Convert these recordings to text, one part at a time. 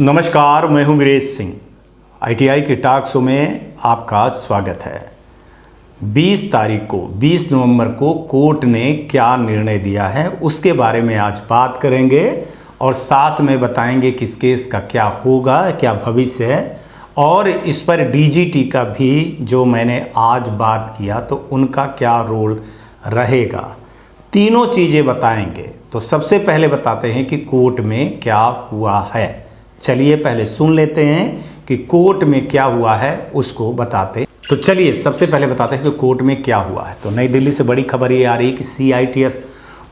नमस्कार, मैं हूं वीरेश सिंह। आईटीआई के टॉक शो में आपका स्वागत है। 20 नवंबर को कोर्ट ने क्या निर्णय दिया है उसके बारे में आज बात करेंगे और साथ में बताएंगे कि इस केस का क्या होगा, क्या भविष्य है और इस पर डीजीटी का भी जो मैंने आज बात किया तो उनका क्या रोल रहेगा। तीनों चीज़ें बताएंगे। तो सबसे पहले बताते हैं कि कोर्ट में क्या हुआ है। चलिए पहले सुन लेते हैं कि कोर्ट में क्या हुआ है, उसको बताते। तो चलिए सबसे पहले बताते हैं कि कोर्ट में क्या हुआ है। तो नई दिल्ली से बड़ी खबर ये आ रही है कि CITS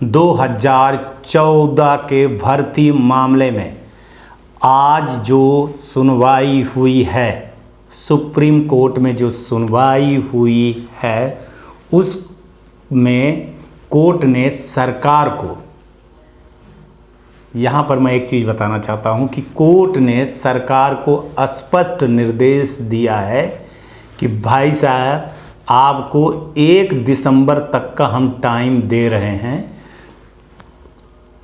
2014 के भर्ती मामले में आज जो सुनवाई हुई है, सुप्रीम कोर्ट में जो सुनवाई हुई है, उसमें कोर्ट ने सरकार को, यहाँ पर मैं एक चीज़ बताना चाहता हूँ कि कोर्ट ने सरकार को स्पष्ट निर्देश दिया है कि भाई साहब आपको 1 दिसंबर तक का हम टाइम दे रहे हैं।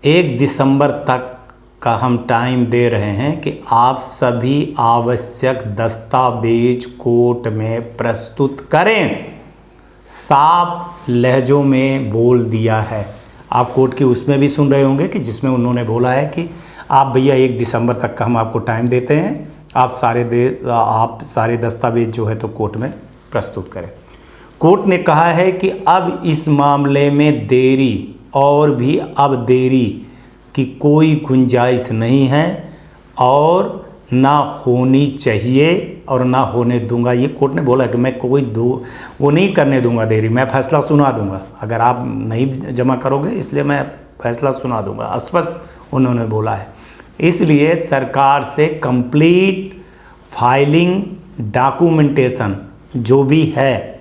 1 दिसंबर तक का हम टाइम दे रहे हैं कि आप सभी आवश्यक दस्तावेज कोर्ट में प्रस्तुत करें। साफ लहजों में बोल दिया है। आप कोर्ट की उसमें भी सुन रहे होंगे कि जिसमें उन्होंने बोला है कि आप भैया 1 दिसंबर तक का हम आपको टाइम देते हैं, आप सारे दस्तावेज जो है तो कोर्ट में प्रस्तुत करें। कोर्ट ने कहा है कि अब इस मामले में देरी और भी अब देरी की कोई गुंजाइश नहीं है और ना होनी चाहिए और ना होने दूंगा। ये कोर्ट ने बोला कि मैं वो नहीं करने दूंगा देरी, मैं फैसला सुना दूंगा। अगर आप नहीं जमा करोगे इसलिए मैं फैसला सुना दूंगा, स्पष्ट उन्होंने बोला है। इसलिए सरकार से कंप्लीट फाइलिंग डॉक्यूमेंटेशन जो भी है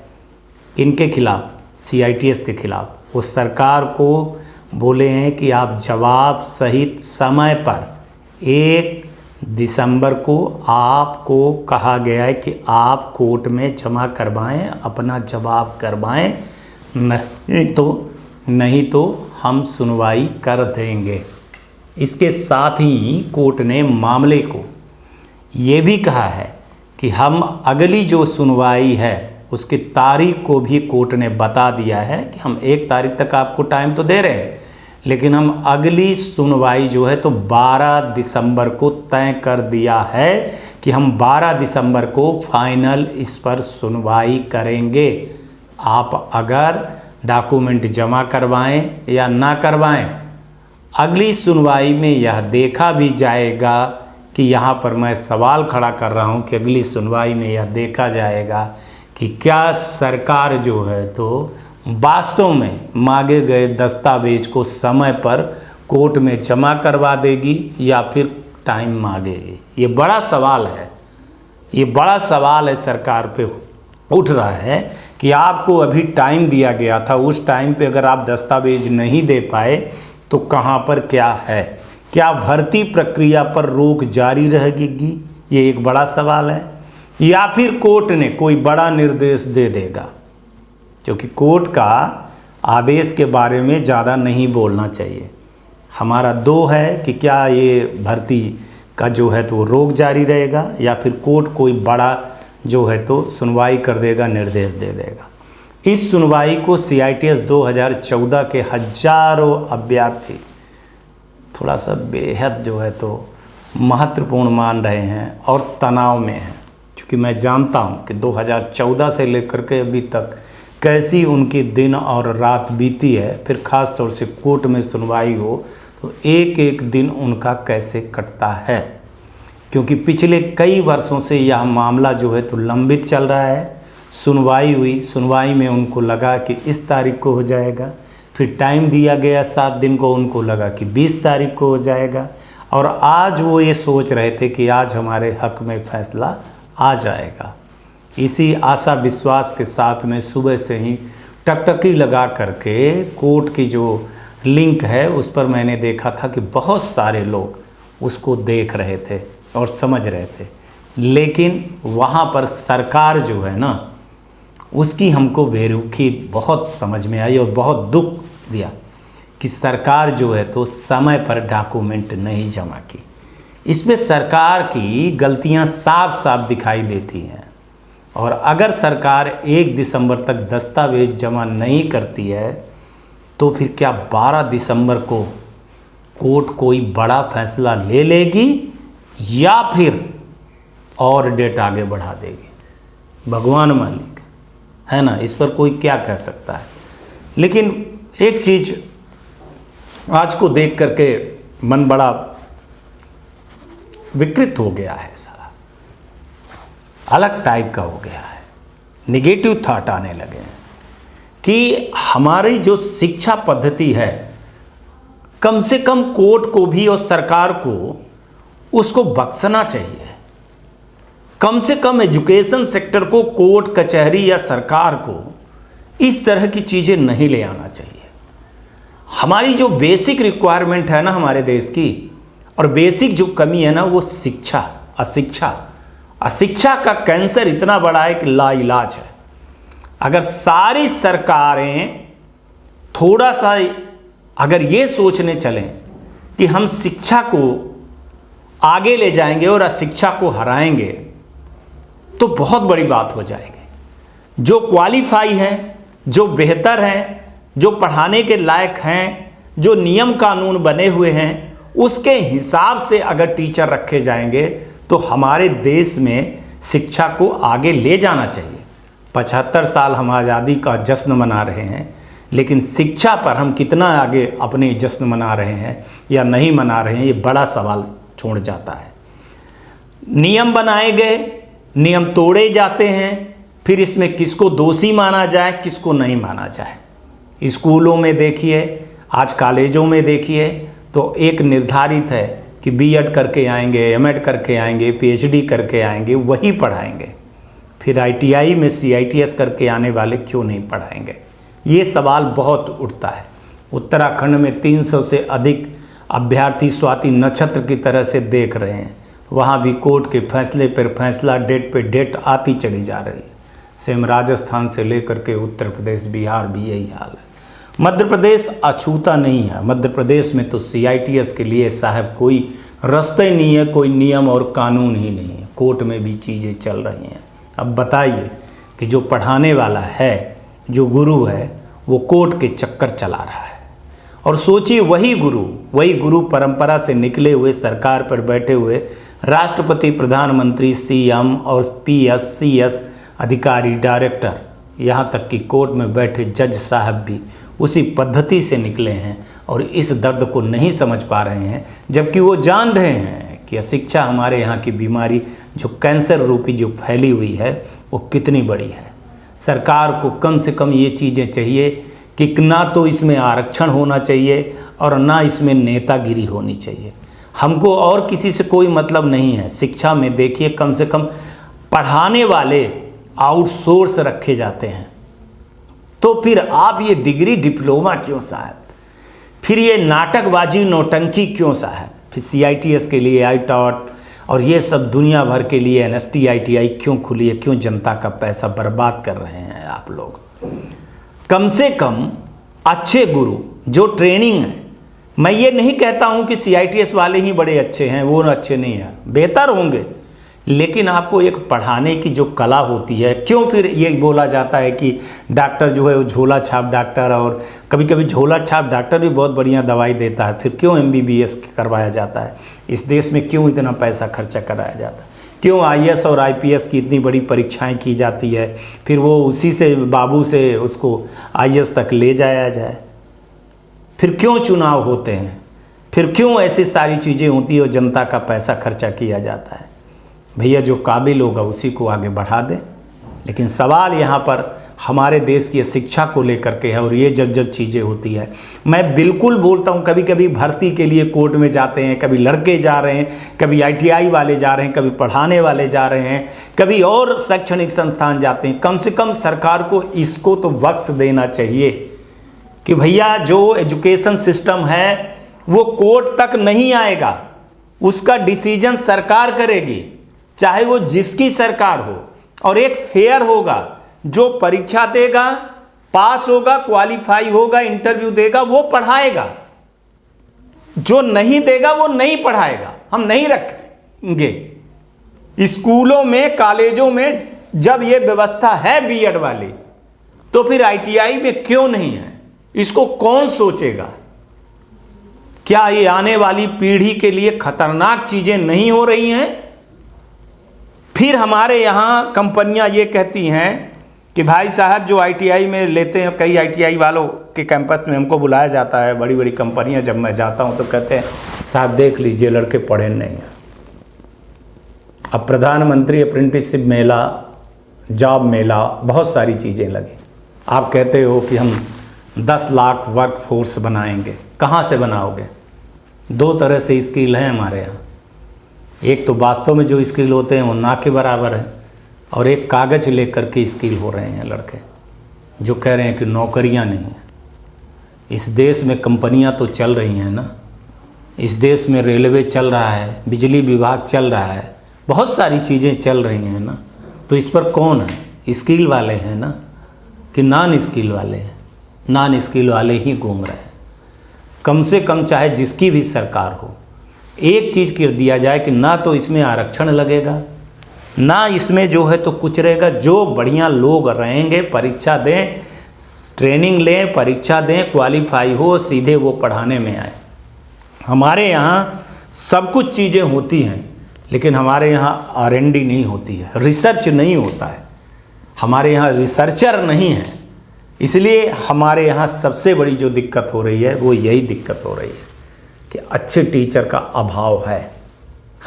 इनके खिलाफ, CITS के खिलाफ, वो सरकार को बोले हैं कि आप जवाब सहित समय पर 1 दिसंबर को आपको कहा गया है कि आप कोर्ट में जमा करवाएं, अपना जवाब करवाएं, नहीं तो हम सुनवाई कर देंगे। इसके साथ ही कोर्ट ने मामले को ये भी कहा है कि हम अगली जो सुनवाई है उसकी तारीख को भी कोर्ट ने बता दिया है कि हम 1 तारीख तक आपको टाइम तो दे रहे हैं, लेकिन हम अगली सुनवाई जो है तो 12 दिसंबर को तय कर दिया है कि हम 12 दिसंबर को फाइनल इस पर सुनवाई करेंगे। आप अगर डॉक्यूमेंट जमा करवाएं या ना करवाएं, अगली सुनवाई में यह देखा भी जाएगा कि यहाँ पर मैं सवाल खड़ा कर रहा हूँ कि अगली सुनवाई में यह देखा जाएगा कि क्या सरकार जो है तो वास्तव में मांगे गए दस्तावेज को समय पर कोर्ट में जमा करवा देगी या फिर टाइम मांगेगी। ये बड़ा सवाल है, ये बड़ा सवाल है सरकार पे उठ रहा है कि आपको अभी टाइम दिया गया था, उस टाइम पे अगर आप दस्तावेज नहीं दे पाए तो कहाँ पर क्या है। क्या भर्ती प्रक्रिया पर रोक जारी रहेगी, ये एक बड़ा सवाल है, या फिर कोर्ट ने कोई बड़ा निर्देश दे देगा। क्योंकि कोर्ट का आदेश के बारे में ज़्यादा नहीं बोलना चाहिए। हमारा 2 है कि क्या ये भर्ती का जो है तो रोक जारी रहेगा या फिर कोर्ट कोई बड़ा जो है तो सुनवाई कर देगा, निर्देश दे देगा। इस सुनवाई को CITS 2014 के हजारों अभ्यर्थी थोड़ा सा बेहद जो है तो महत्वपूर्ण मान रहे हैं और तनाव में हैं, क्योंकि मैं जानता हूँ कि 2014 से लेकर के अभी तक कैसी उनकी दिन और रात बीती है। फिर ख़ास तौर से कोर्ट में सुनवाई हो तो एक एक दिन उनका कैसे कटता है, क्योंकि पिछले कई वर्षों से यह मामला जो है तो लंबित चल रहा है। सुनवाई हुई, सुनवाई में उनको लगा कि इस तारीख को हो जाएगा, फिर टाइम दिया गया 7 दिन को, उनको लगा कि 20 तारीख को हो जाएगा और आज वो ये सोच रहे थे कि आज हमारे हक में फैसला आ जाएगा। इसी आशा विश्वास के साथ में सुबह से ही टकटकी लगा करके कोर्ट की जो लिंक है उस पर मैंने देखा था कि बहुत सारे लोग उसको देख रहे थे और समझ रहे थे, लेकिन वहाँ पर सरकार जो है ना उसकी हमको बेरुखी बहुत समझ में आई और बहुत दुख दिया कि सरकार जो है तो समय पर डॉक्यूमेंट नहीं जमा की। इसमें सरकार की गलतियां साफ साफ दिखाई देती हैं। और अगर सरकार 1 दिसंबर तक दस्तावेज जमा नहीं करती है तो फिर क्या 12 दिसंबर को कोर्ट कोई बड़ा फैसला ले लेगी या फिर और डेट आगे बढ़ा देगी, भगवान मालिक है ना। इस पर कोई क्या कह सकता है। लेकिन एक चीज़ आज को देख करके मन बड़ा विकृत हो गया है, सारा अलग टाइप का हो गया है, निगेटिव थॉट आने लगे हैं कि हमारी जो शिक्षा पद्धति है, कम से कम कोर्ट को भी और सरकार को उसको बख्शना चाहिए। कम से कम एजुकेशन सेक्टर को कोर्ट कचहरी या सरकार को इस तरह की चीज़ें नहीं ले आना चाहिए। हमारी जो बेसिक रिक्वायरमेंट है ना हमारे देश की, और बेसिक जो कमी है ना वो शिक्षा, अशिक्षा। अशिक्षा का कैंसर इतना बड़ा है कि लाइलाज है। अगर सारी सरकारें थोड़ा सा अगर ये सोचने चलें कि हम शिक्षा को आगे ले जाएंगे और अशिक्षा को हराएंगे तो बहुत बड़ी बात हो जाएगी। जो क्वालिफाई हैं, जो बेहतर हैं, जो पढ़ाने के लायक हैं, जो नियम कानून बने हुए हैं, उसके हिसाब से अगर टीचर रखे जाएंगे तो हमारे देश में शिक्षा को आगे ले जाना चाहिए। 75 साल हम आज़ादी का जश्न मना रहे हैं, लेकिन शिक्षा पर हम कितना आगे अपने जश्न मना रहे हैं या नहीं मना रहे हैं, ये बड़ा सवाल छोड़ जाता है। नियम बनाए गए, नियम तोड़े जाते हैं, फिर इसमें किसको दोषी माना जाए, किसको नहीं माना जाए। स्कूलों में देखिए, आज कॉलेजों में देखिए, तो एक निर्धारित है कि बीएड करके आएंगे, एमएड करके आएंगे, पीएचडी करके आएंगे, वही पढ़ाएंगे। फिर आईटीआई में सीआईटीएस करके आने वाले क्यों नहीं पढ़ाएंगे, ये सवाल बहुत उठता है। उत्तराखंड में 300 से अधिक अभ्यर्थी स्वाति नक्षत्र की तरह से देख रहे हैं। वहाँ भी कोर्ट के फैसले पर फैसला, डेट पे डेट आती चली जा रही है। सेम राजस्थान से लेकर के उत्तर प्रदेश, बिहार भी यही हाल है। मध्य प्रदेश अछूता नहीं है। मध्य प्रदेश में तो सीआईटीएस के लिए साहब कोई रास्ता ही नहीं है, कोई नियम और कानून ही नहीं है। कोर्ट में भी चीज़ें चल रही हैं। अब बताइए कि जो पढ़ाने वाला है, जो गुरु है, वो कोर्ट के चक्कर चला रहा है। और सोचिए वही गुरु परंपरा से निकले हुए, सरकार पर बैठे हुए राष्ट्रपति, प्रधानमंत्री, सीएम और पीएस, सीएस अधिकारी, डायरेक्टर, यहाँ तक कि कोर्ट में बैठे जज साहब भी उसी पद्धति से निकले हैं और इस दर्द को नहीं समझ पा रहे हैं, जबकि वो जान रहे हैं कि अशिक्षा हमारे यहाँ की बीमारी, जो कैंसर रूपी जो फैली हुई है, वो कितनी बड़ी है। सरकार को कम से कम ये चीज़ें चाहिए कि ना तो इसमें आरक्षण होना चाहिए और ना इसमें नेतागिरी होनी चाहिए। हमको और किसी से कोई मतलब नहीं है। शिक्षा में देखिए, कम से कम पढ़ाने वाले आउटसोर्स रखे जाते हैं, तो फिर आप ये डिग्री डिप्लोमा क्यों साहब, फिर ये नाटकबाजी नौटंकी क्यों साहब, फिर सीआईटीएस के लिए आईटॉट और ये सब दुनिया भर के लिए एनएसटी आईटीआई क्यों खुली है, क्यों जनता का पैसा बर्बाद कर रहे हैं आप लोग। कम से कम अच्छे गुरु जो ट्रेनिंग है, मैं ये नहीं कहता हूँ कि सीआईटीएस वाले ही बड़े अच्छे हैं, वो अच्छे नहीं हैं, बेहतर होंगे, लेकिन आपको एक पढ़ाने की जो कला होती है, क्यों फिर ये बोला जाता है कि डॉक्टर जो है वो झोला छाप डॉक्टर, और कभी कभी झोला छाप डॉक्टर भी बहुत बढ़िया दवाई देता है, फिर क्यों एमबीबीएस करवाया जाता है। इस देश में क्यों इतना पैसा खर्चा कराया जाता है, क्यों आईएएस और आईपीएस की इतनी बड़ी परीक्षाएं की जाती है, फिर वो उसी से बाबू से उसको आईएएस तक ले जाया जाए, फिर क्यों चुनाव होते हैं, फिर क्यों ऐसी सारी चीज़ें होती है और जनता का पैसा खर्चा किया जाता है। भैया जो काबिल होगा उसी को आगे बढ़ा दें। लेकिन सवाल यहाँ पर हमारे देश की शिक्षा को लेकर के है, और ये जब चीज़ें होती है, मैं बिल्कुल बोलता हूँ, कभी कभी भर्ती के लिए कोर्ट में जाते हैं, कभी लड़के जा रहे हैं, कभी आईटीआई वाले जा रहे हैं, कभी पढ़ाने वाले जा रहे हैं, कभी और शैक्षणिक संस्थान जाते हैं। कम से कम सरकार को इसको तो वक्त देना चाहिए कि भैया जो एजुकेशन सिस्टम है वो कोर्ट तक नहीं आएगा, उसका डिसीजन सरकार करेगी, चाहे वो जिसकी सरकार हो, और एक फेयर होगा। जो परीक्षा देगा, पास होगा, क्वालिफाई होगा, इंटरव्यू देगा, वो पढ़ाएगा, जो नहीं देगा वो नहीं पढ़ाएगा। हम नहीं रखेंगे। स्कूलों में, कॉलेजों में जब ये व्यवस्था है बीएड वाली, तो फिर आईटीआई में क्यों नहीं है? इसको कौन सोचेगा? क्या ये आने वाली पीढ़ी के लिए खतरनाक चीजें नहीं हो रही हैं? फिर हमारे यहाँ कंपनियां ये कहती हैं कि भाई साहब जो आईटीआई में लेते हैं, कई आईटीआई वालों के कैंपस में हमको बुलाया जाता है, बड़ी बड़ी कंपनियां, जब मैं जाता हूं तो कहते हैं साहब देख लीजिए लड़के पढ़े नहीं हैं। अब प्रधानमंत्री अप्रेंटिसशिप मेला, जॉब मेला, बहुत सारी चीज़ें लगी। आप कहते हो कि हम 10 लाख वर्क फोर्स बनाएंगे, कहाँ से बनाओगे? 2 तरह से स्किल हैं हमारे यहाँ। एक तो वास्तव में जो स्किल होते हैं वो ना के बराबर है, और एक कागज़ लेकर के स्किल हो रहे हैं लड़के, जो कह रहे हैं कि नौकरियां नहीं हैं। इस देश में कंपनियां तो चल रही हैं ना, इस देश में रेलवे चल रहा है, बिजली विभाग चल रहा है, बहुत सारी चीज़ें चल रही हैं ना। तो इस पर कौन है? स्किल वाले हैं ना कि नॉन स्किल वाले हैं? नॉन स्किल वाले ही घूम रहे हैं। कम से कम चाहे जिसकी भी सरकार हो, एक चीज़ कर दिया जाए कि ना तो इसमें आरक्षण लगेगा, ना इसमें जो है तो कुछ रहेगा। जो बढ़िया लोग रहेंगे, परीक्षा दें, ट्रेनिंग लें, परीक्षा दें, क्वालिफाई हो, सीधे वो पढ़ाने में आए। हमारे यहाँ सब कुछ चीज़ें होती हैं, लेकिन हमारे यहाँ R&D नहीं होती है, रिसर्च नहीं होता है, हमारे यहाँ रिसर्चर नहीं है। इसलिए हमारे यहाँ सबसे बड़ी जो दिक्कत हो रही है वो यही दिक्कत हो रही है कि अच्छे टीचर का अभाव है।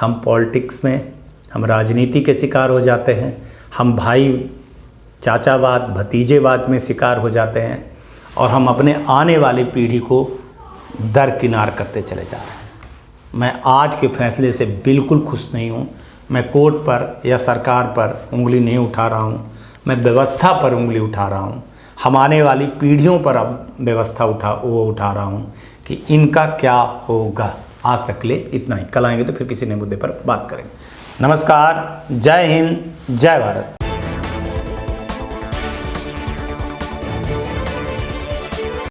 हम पॉलिटिक्स में, हम राजनीति के शिकार हो जाते हैं, हम भाई चाचावाद, भतीजेवाद में शिकार हो जाते हैं, और हम अपने आने वाली पीढ़ी को दरकिनार करते चले जा रहे हैं। मैं आज के फैसले से बिल्कुल खुश नहीं हूँ। मैं कोर्ट पर या सरकार पर उंगली नहीं उठा रहा हूँ, मैं व्यवस्था पर उंगली उठा रहा हूँ। हम आने वाली पीढ़ियों पर अब व्यवस्था उठा रहा हूँ कि इनका क्या होगा। आज तक के लिए इतना ही। कल आएंगे तो फिर किसी नए मुद्दे पर बात करेंगे। नमस्कार, जय हिंद, जय भारत।